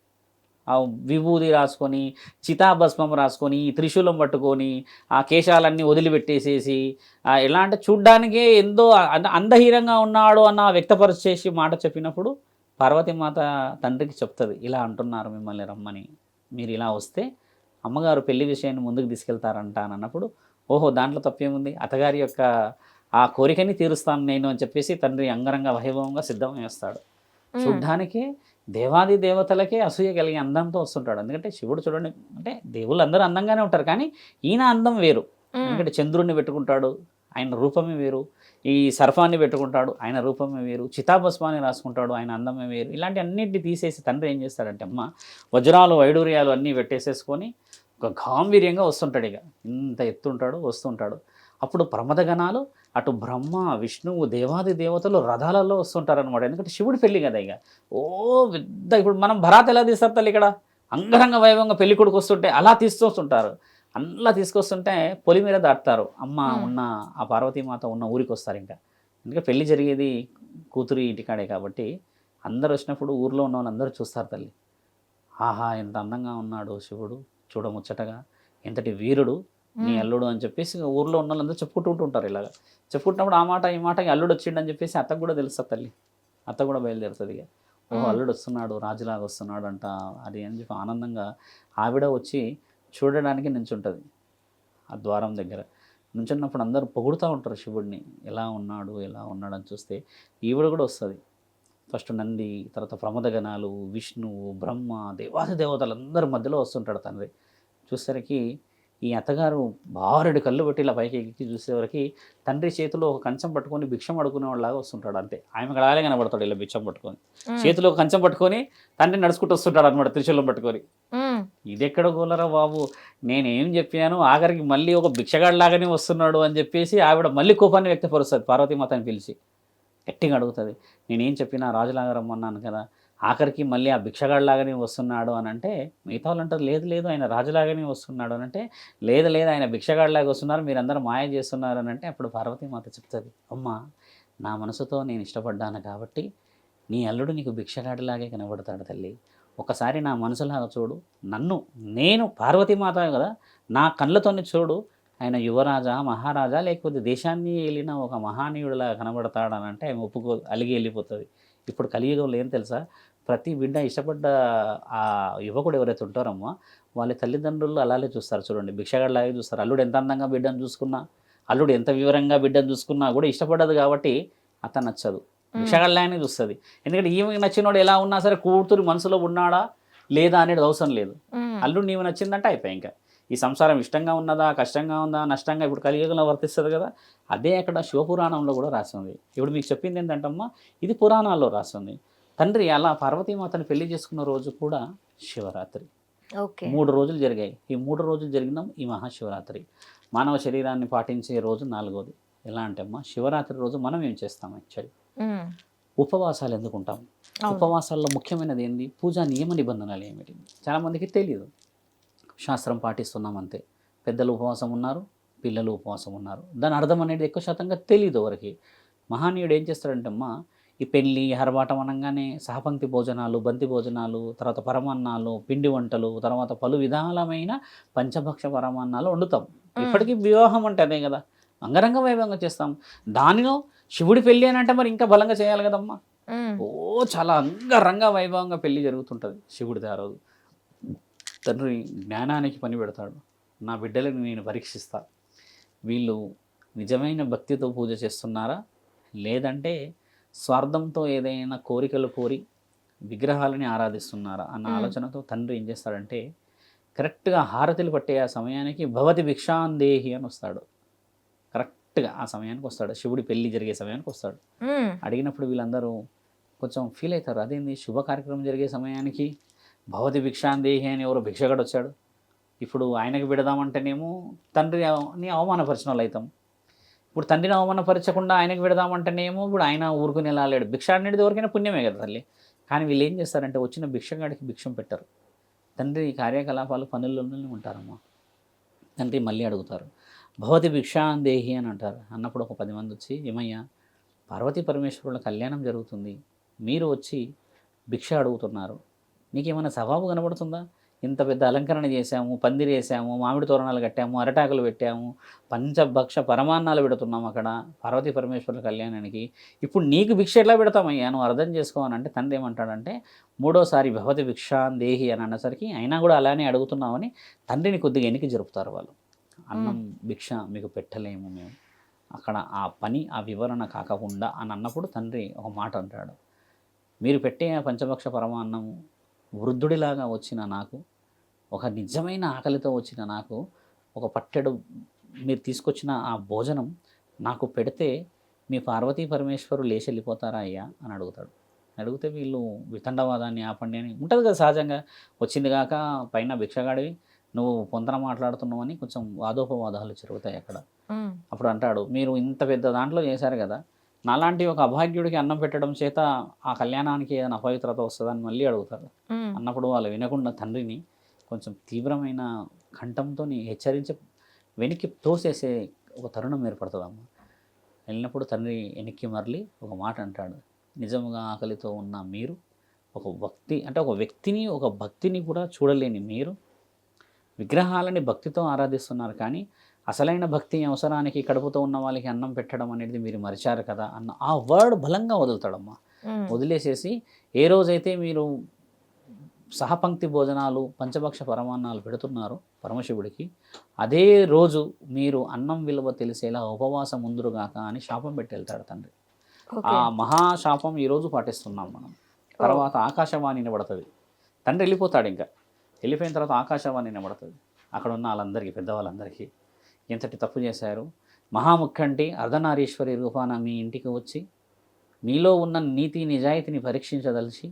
ఆ విభూది రాసుకొని, చితాభస్మం రాసుకొని, త్రిశూలం పట్టుకొని, ఆ కేశాలన్నీ వదిలిపెట్టేసేసి, ఎలా అంటే చూడ్డానికే ఎంతో అందహీనంగా ఉన్నాడు అన్న వ్యక్తపరిచేసి మాట చెప్పినప్పుడు పార్వతీమాత తండ్రికి చెప్తుంది, ఇలా అంటున్నారు మిమ్మల్ని రమ్మని, మీరు ఇలా వస్తే అమ్మగారు పెళ్లి విషయాన్ని ముందుకు తీసుకెళ్తారంట అని అన్నప్పుడు, ఓహో దాంట్లో తప్పేముంది, అత్తగారి యొక్క ఆ కోరికని తీరుస్తాను నేను అని చెప్పేసి తండ్రి అంగరంగ వైభవంగా సిద్ధం చేస్తాడు. చూడ్డానికి దేవాది దేవతలకే అసూయ కలిగే అందంతో వస్తుంటాడు. ఎందుకంటే శివుడు చూడండి, అంటే దేవుళ్ళు అందరూ అందంగానే ఉంటారు, కానీ ఈయన అందం వేరు. ఎందుకంటే చంద్రుడిని పెట్టుకుంటాడు, ఆయన రూపమే వేరు. ఈ సర్ఫాన్ని పెట్టుకుంటాడు, ఆయన రూపమే వేరు. చితాభస్మాన్ని రాసుకుంటాడు, ఆయన అందమే వేరు. ఇలాంటి అన్నింటినీ తీసేసి తండ్రి ఏం చేస్తాడంటే అమ్మ వజ్రాలు వైడూర్యాలు అన్నీ పెట్టేసేసుకొని ఒక గాంభీర్యంగా వస్తుంటాడు. ఇక ఇంత ఎత్తుంటాడు, వస్తుంటాడు. అప్పుడు ప్రమదగణాలు అటు బ్రహ్మ విష్ణువు దేవాది దేవతలు రథాలలో వస్తుంటారనమాట. ఎందుకంటే శివుడి పెళ్ళి కదా. ఇక ఓ పెద్ద, ఇప్పుడు మనం భరాత్ ఎలా తీస్తారు తల్లి, ఇక్కడ అంగరంగ వైభవంగా పెళ్లి కొడుకు వస్తుంటే అలా తీసుకొస్తుంటారు. అలా తీసుకొస్తుంటే పొలి మీద దాటుతారు. అమ్మ ఉన్న ఆ పార్వతీమాత ఉన్న ఊరికి వస్తారు. ఇంకా ఎందుకంటే పెళ్లి జరిగేది కూతురి ఇంటికాడే కాబట్టి అందరు వచ్చినప్పుడు ఊర్లో ఉన్న వాళ్ళు అందరూ చూస్తారు తల్లి. ఆహా ఎంత అందంగా ఉన్నాడు శివుడు, చూడముచ్చటగా, ఎంతటి వీరుడు నీ అల్లుడు అని చెప్పేసి ఊర్లో ఉన్న వాళ్ళందరూ చెప్పుకుంటూ ఉంటారు. ఇలాగా చెప్పుకుంటున్నప్పుడు ఆ మాట ఈ మాట అల్లుడు వచ్చిండని చెప్పేసి అత్తకు కూడా తెలుస్తుంది తల్లి. అత్త కూడా బయలుదేరుతుంది. ఇక ఓహో అల్లుడు వస్తున్నాడు, రాజులాగా వస్తున్నాడు అంట అది అని చెప్పి ఆనందంగా ఆవిడ వచ్చి చూడడానికి నించుంటుంది. ఆ ద్వారం దగ్గర నుంచున్నప్పుడు అందరూ పొగుడుతూ ఉంటారు శివుడిని, ఎలా ఉన్నాడు ఎలా ఉన్నాడు అని చూస్తే ఈవిడ కూడా వస్తుంది. ఫస్ట్ నంది, తర్వాత ప్రమదగణాలు, విష్ణువు, బ్రహ్మ, దేవాది దేవతలందరి మధ్యలో వస్తుంటాడు తండ్రి. చూసేసరికి ఈ అత్తగారు బారెడు కళ్ళు పెట్టి ఇలా పైకి ఎక్కి చూసేవరకు తండ్రి చేతిలో ఒక కంచం పట్టుకొని భిక్షం అడుకునేవాళ్ళలాగా వస్తుంటాడు. అంతే, ఆయన అలాగే కనబడతాడు ఇలా భిక్షం పట్టుకొని, చేతిలో ఒక కంచం పట్టుకొని తండ్రి నడుచుకుంటూ వస్తుంటాడు అనమాట, త్రిశూలం పట్టుకొని. ఇది ఎక్కడ గోలరా బాబు, నేనేం చెప్పాను, ఆఖరికి మళ్ళీ ఒక భిక్షగాడిలాగానే వస్తున్నాడు అని చెప్పేసి ఆవిడ మళ్ళీ కోపాన్ని వ్యక్తపరుస్తుంది. పార్వతీమాతని పిలిచి గట్టిగా అడుగుతుంది, నేనేం చెప్పినా రాజులాగా రమ్మన్నాను కదా, ఆఖరికి మళ్ళీ ఆ భిక్షగాడిలాగానే వస్తున్నాడు అని అంటే మిగతా వాళ్ళు అంటారు లేదు లేదు ఆయన రాజులాగానే వస్తున్నాడు అని అంటే లేదు లేదు ఆయన భిక్షగాడిలాగా వస్తున్నారు, మీరందరూ మాయ చేస్తున్నారు అని అంటే అప్పుడు పార్వతీమాత చెప్తుంది, అమ్మ నా మనసుతో నేను ఇష్టపడ్డాను కాబట్టి నీ అల్లుడు నీకు భిక్షగాడిలాగే కనబడతాడు తల్లి. ఒకసారి నా మనసులాగా చూడు, నేను పార్వతీమాత కదా, నా కళ్ళతోని చూడు, ఆయన యువరాజా మహారాజా లేకపోతే దేశాన్ని వెళ్ళిన ఒక మహానీయుడిలా కనబడతాడని అంటే ఆమె అలిగి వెళ్ళిపోతుంది. ఇప్పుడు కలియుగంలో ఏం తెలుసా, ప్రతి బిడ్డ ఇష్టపడ్డ ఆ యువకుడు ఎవరైతే ఉంటారమ్మో వాళ్ళ తల్లిదండ్రులు అలాగే చూస్తారు. చూడండి భిక్షగాడిలాగే చూస్తారు. అల్లుడు ఎంత అందంగా బిడ్డను చూసుకున్నా, అల్లుడు ఎంత వివరంగా బిడ్డను చూసుకున్నా కూడా ఇష్టపడ్డది కాబట్టి అతను నచ్చదు, భిక్షగాడిలాగానే చూస్తుంది. ఎందుకంటే ఈమె నచ్చినోడు ఎలా ఉన్నా సరే కూతురు మనసులో ఉన్నాడా లేదా అనేది అవసరం లేదు. అల్లుడు నీవు నచ్చిందంటే అయిపోయి ఇంకా ఈ సంసారం ఇష్టంగా ఉన్నదా కష్టంగా ఉందా నష్టంగా ఇప్పుడు కలియుగంలో వర్తిస్తుంది కదా. అదే అక్కడ శివపురాణంలో కూడా రాస్తుంది. ఇప్పుడు మీకు చెప్పింది ఏంటంటమ్మా, ఇది పురాణాల్లో రాస్తుంది. తండ్రి అలా పార్వతీమాతను పెళ్లి చేసుకున్న రోజు కూడా శివరాత్రి. 3 రోజులు జరిగాయి. ఈ 3 రోజులు జరిగిన ఈ మహాశివరాత్రి మానవ శరీరాన్ని పాటించే రోజు 4వది. ఎలా అంటే అమ్మా, శివరాత్రి రోజు మనం ఏం చేస్తాం యాక్చువల్లీ ఉపవాసాలు ఎందుకు ఉంటాం. ఉపవాసాల్లో ముఖ్యమైనది ఏంది, పూజా నియమ నిబంధనలు ఏమిటి చాలామందికి తెలియదు. శాస్త్రం పాటిస్తున్నాం అంతే, పెద్దలు ఉపవాసం ఉన్నారు, పిల్లలు ఉపవాసం ఉన్నారు, దాని అర్థం అనేది ఎక్కువ శాతంగా తెలియదు ఎవరికి. మహానీయుడు ఏం చేస్తాడంటే అమ్మా, ఈ పెళ్ళి హరబాటం అనగానే సహపంక్తి భోజనాలు, బంతి భోజనాలు, తర్వాత పరమాన్నాలు, పిండి వంటలు, తర్వాత పలు విధాలమైన పంచభక్ష పరమాన్నాలు వండుతాం. ఇప్పటికీ వివాహం అంటే అదే కదా, అంగరంగ వైభవంగా చేస్తాం. దానిలో శివుడి పెళ్ళి అని అంటే మరి ఇంకా బలంగా చేయాలి కదమ్మా. ఓ చాలా అంగరంగ వైభవంగా పెళ్ళి జరుగుతుంటుంది శివుడిది. ఆ రోజు తండ్రి జ్ఞానానికి పని పెడతాడు, నా బిడ్డలను నేను పరీక్షిస్తా, వీళ్ళు నిజమైన భక్తితో పూజ చేస్తున్నారా లేదంటే స్వార్థంతో ఏదైనా కోరికలు కోరి విగ్రహాలని ఆరాధిస్తున్నారా అన్న ఆలోచనతో తండ్రి ఏం చేస్తాడంటే కరెక్ట్గా హారతిలు పట్టే ఆ సమయానికి భవతి భిక్షాందేహి అని వస్తాడు. కరెక్ట్గా ఆ సమయానికి వస్తాడు, శివుడి పెళ్ళి జరిగే సమయానికి వస్తాడు. అడిగినప్పుడు వీళ్ళందరూ కొంచెం ఫీల్ అవుతారు, అదేంది శుభ కార్యక్రమం జరిగే సమయానికి భవతి భిక్షాందేహి అని ఎవరో భిక్షగాడు వచ్చాడు, ఇప్పుడు ఆయనకి పెడదామంటేనేమో తండ్రిని అవమానపరిచిన వాళ్ళు అవుతాం. ఇప్పుడు తండ్రిని అవమానపరచకుండా ఆయనకి పెడదామంటేనేమో ఇప్పుడు ఆయన ఊరుకుని ఎలా లేడు. భిక్ష అనేది ఎవరికైనా పుణ్యమే కదా తల్లి. కానీ వీళ్ళు ఏం చేస్తారంటే వచ్చిన భిక్షగాడికి భిక్షం పెట్టరు, తండ్రి కార్యకలాపాలు పనుల్లోనే ఉంటారమ్మా. తండ్రి మళ్ళీ అడుగుతారు, భవతి భిక్షాందేహి అని అంటారు. అన్నప్పుడు ఒక 10 మంది వచ్చి, ఏమయ్యా పార్వతీ పరమేశ్వరుల కళ్యాణం జరుగుతుంది, మీరు వచ్చి భిక్ష అడుగుతున్నారు, నీకేమైనా సవాబు కనబడుతుందా? ఇంత పెద్ద అలంకరణ చేశాము, పందిరి వేసాము, మామిడి తోరణాలు కట్టాము, అరటాకులు పెట్టాము, పంచభక్ష పరమాన్నాలు పెడుతున్నాము అక్కడ పార్వతీ పరమేశ్వరుల కళ్యాణానికి, ఇప్పుడు నీకు భిక్ష ఎట్లా పెడతామయ్యా, నువ్వు అర్థం చేసుకోవాలంటే తండ్రి ఏమంటాడంటే, 3వసారి భవతి భిక్షాందేహి అని అన్నసరికి అయినా కూడా అలానే అడుగుతున్నామని తండ్రిని కొద్దిగా ఎన్నిక జరుపుతారు వాళ్ళు. అన్నం భిక్ష మీకు పెట్టలేము మేము, అక్కడ ఆ పని ఆ వివరణ కాకుండా అని అన్నప్పుడు తండ్రి ఒక మాట అంటాడు, మీరు పెట్టే ఆ పంచభక్ష పరమాన్నము వృద్ధుడిలాగా వచ్చిన నాకు, ఒక నిజమైన ఆకలితో వచ్చిన నాకు ఒక పట్టెడు మీరు తీసుకొచ్చిన ఆ భోజనం నాకు పెడితే మీ పార్వతీ పరమేశ్వరులు లేచి వెళ్ళిపోతారా అయ్యా అని అడుగుతాడు. అడిగితే వీళ్ళు వితండవాదాన్ని ఆపండి అని ఉంటుంది కదా సహజంగా. వచ్చింది కాక పైన భిక్షగాడివి, నువ్వు పొంతన మాట్లాడుతున్నావు అని కొంచెం వాదోపవాదాలు జరుగుతాయి అక్కడ. అప్పుడు అంటాడు, మీరు ఇంత పెద్ద దాంట్లో చేశారు కదా, నాలాంటి ఒక అభాగ్యుడికి అన్నం పెట్టడం చేత ఆ కళ్యాణానికి ఏదైనా అపవిత్రత వస్తుందని మళ్ళీ అడుగుతారు. అన్నప్పుడు వాళ్ళు వినకుండా తండ్రిని కొంచెం తీవ్రమైన కంఠంతో హెచ్చరించి వెనక్కి తోసేసే ఒక తరుణం ఏర్పడుతుందమ్మ. వెళ్ళినప్పుడు తండ్రి వెనక్కి మరలి ఒక మాట అంటాడు, నిజంగా ఆకలితో ఉన్న మీరు, ఒక వ్యక్తిని ఒక భక్తిని కూడా చూడలేని మీరు విగ్రహాలని భక్తితో ఆరాధిస్తున్నారు, కానీ అసలైన భక్తి అవసరానికి కడుపుతో ఉన్న వాళ్ళకి అన్నం పెట్టడం అనేది మీరు మరిచారు కదా అన్న ఆ వర్డ్ బలంగా వదులుతాడమ్మా. వదిలేసేసి ఏ రోజైతే మీరు సహపంక్తి భోజనాలు పంచభక్ష పరమాన్నాలు పెడుతున్నారు పరమశివుడికి, అదే రోజు మీరు అన్నం విలువ తెలిసేలా ఉపవాసం ముందురుగాక అని శాపం పెట్టి వెళ్తాడు తండ్రి. ఆ మహాశాపం ఈరోజు పాటిస్తున్నాం మనం. తర్వాత ఆకాశవాణి నిలబడుతుంది. తండ్రి వెళ్ళిపోతాడు, ఇంకా వెళ్ళిపోయిన తర్వాత ఆకాశవాణి నిలబడుతుంది. అక్కడ ఉన్న వాళ్ళందరికీ, పెద్దవాళ్ళందరికీ ఎంతటి తప్పు చేశారు, మహాముఖ్యంటి అర్ధనారీశ్వరి రూపాన మీ ఇంటికి వచ్చి మీలో ఉన్న నీతి నిజాయితీని పరీక్షించదలిచి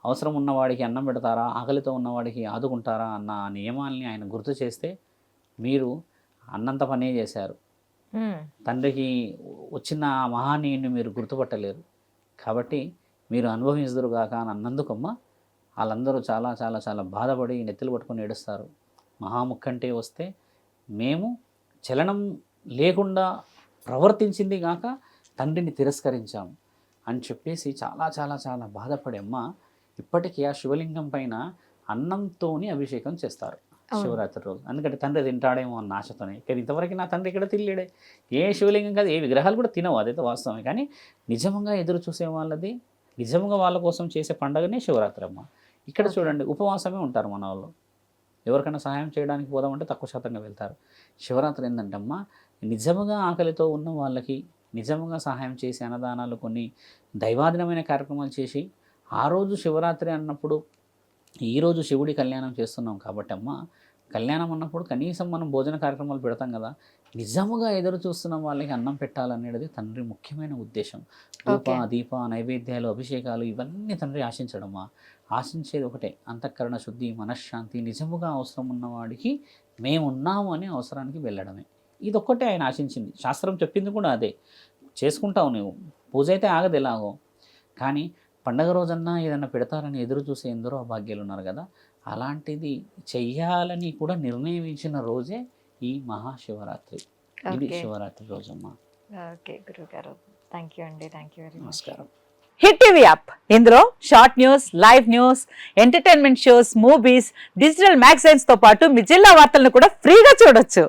అవసరం ఉన్నవాడికి అన్నం పెడతారా, ఆకలితో ఉన్నవాడికి ఆదుకుంటారా అన్న నియమాల్ని ఆయన గుర్తు చేస్తే మీరు అన్నంత పనే చేశారు. తండ్రికి వచ్చిన మహానీయుని మీరు గుర్తుపట్టలేరు, కాబట్టి మీరు అనుభవించదురుగాక అని అన్నందుకమ్మ వాళ్ళందరూ చాలా చాలా చాలా బాధపడి నెత్తులు పట్టుకొని ఏడుస్తారు. మహాముఖంటే వస్తే మేము చలనం లేకుండా ప్రవర్తించింది కాక తండ్రిని తిరస్కరించాము అని చెప్పేసి చాలా చాలా చాలా బాధపడి అమ్మ ఇప్పటికీ ఆ శివలింగం పైన అన్నంతోని అభిషేకం చేస్తారు శివరాత్రి రోజు. ఎందుకంటే తండ్రి తింటాడేమో అన్న ఆశతోనే. కానీ ఇంతవరకు నా తండ్రి ఇక్కడ తినలేడే, ఏ శివలింగం కాదు, ఏ విగ్రహాలు కూడా తినవు, అదైతే వాస్తవమే. కానీ నిజంగా ఎదురు చూసే వాళ్ళది, నిజంగా వాళ్ళ కోసం చేసే పండుగనే శివరాత్రి అమ్మ. ఇక్కడ చూడండి, ఉపవాసమే ఉంటారు మన వాళ్ళు. ఎవరికైనా సహాయం చేయడానికి పోదామంటే తక్కువ శాతంగా వెళ్తారు. శివరాత్రి ఏంటంటే అమ్మ నిజంగా ఆకలితో ఉన్న వాళ్ళకి నిజంగా సహాయం చేసి అన్నదానాలు, కొన్ని దైవాధీనమైన కార్యక్రమాలు చేసి, ఆ రోజు శివరాత్రి అన్నప్పుడు ఈరోజు శివుడి కళ్యాణం చేస్తున్నాం కాబట్టి అమ్మ, కళ్యాణం అన్నప్పుడు కనీసం మనం భోజన కార్యక్రమాలు పెడతాం కదా, నిజముగా ఎదురు చూస్తున్న వాళ్ళకి అన్నం పెట్టాలనేది తండ్రి ముఖ్యమైన ఉద్దేశం. ధూప దీప నైవేద్యాలు అభిషేకాలు ఇవన్నీ తండ్రి ఆశించడమ్మా. ఆశించేది ఒకటే, అంతఃకరణ శుద్ధి, మనశ్శాంతి, నిజముగా అవసరం ఉన్నవాడికి మేమున్నాము అనే అవసరానికి వెళ్ళడమే. ఇదొక్కటే ఆయన ఆశించింది. శాస్త్రం చెప్పింది కూడా అదే. చేసుకుంటావు నువ్వు, పూజ అయితే ఆగదు ఎలాగో, కానీ పండగ రోజన్నా ఏదన్నా పెడతారని ఎదురు చూసే ఎందరో అభాగ్యాలు ఉన్నారు కదా, అలాంటిది చెయ్యాలని కూడా నిర్ణయించిన రోజే ఈ మహాశివరాత్రి. ఇది శివరాత్రి రోజమ్మా. ఓకే గురుగారు, థ్యాంక్ యూ అండి, థ్యాంక్ యూ వెరీ మచ్. నమస్కారం. హిట్ టీవీ యాప్, ఇందులో short news, live news, entertainment shows, movies, digital magazines తో పాటు మీ జిల్లా వార్తలను కూడా ఫ్రీగా చూడొచ్చు.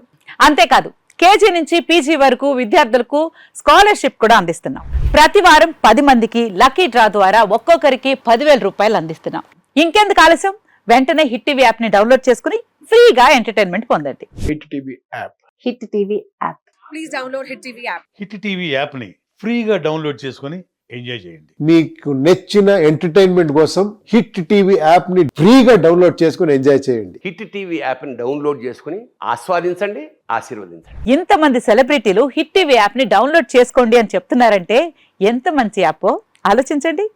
అంతేకాదు కేజీ నుంచి పీజీ వరకు విద్యార్థులకు స్కాలర్షిప్ కూడా అందిస్తున్నాం. ప్రతి వారం 10 మందికి లక్కీ డ్రా ద్వారా ఒక్కొక్కరికి 10,000 రూపాయలు అందిస్తున్నాం. ఇంకెందుకు ఆలస్యం, వెంటనే హిట్ టీవీ యాప్ ని డౌన్లోడ్ చేసుకుని ఫ్రీగా ఎంటర్టైన్మెంట్ పొందండి. Hit TV app. Hit TV app. Please download hit TV app. Hit TV app ని ఫ్రీగా డౌన్లోడ్ చేసుకొని ఎంజాయ్ చేయండి. మీకు నచ్చిన ఎంటర్టైన్మెంట్ కోసం హిట్ టీవీ యాప్ ని ఫ్రీగా డౌన్లోడ్ చేసుకొని ఎంజాయ్ చేయండి. హిట్ టీవీ యాప్ ని డౌన్లోడ్ చేసుకుని ఆస్వాదించండి, ఆశీర్వదించండి. ఇంతమంది సెలబ్రిటీలు హిట్ టీవీ యాప్ ని డౌన్లోడ్ చేసుకోండి అని చెప్తున్నారంటే ఎంత మంచి యాప్ ఆలోచించండి.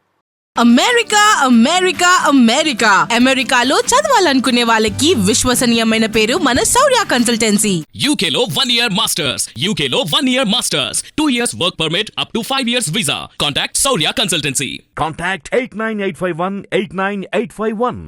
అమెరికా అమెరికా అమెరికా అమెరికాలో చదవాలనుకునే వాళ్ళకి విశ్వసనీయమైన పేరు మన శౌర్య కన్సల్టెన్సీ. UK లో 1 year masters. UK లో 1 year masters. 2 years work permit up to 5 years visa. Contact Saurya Consultancy. Contact 89851 89851.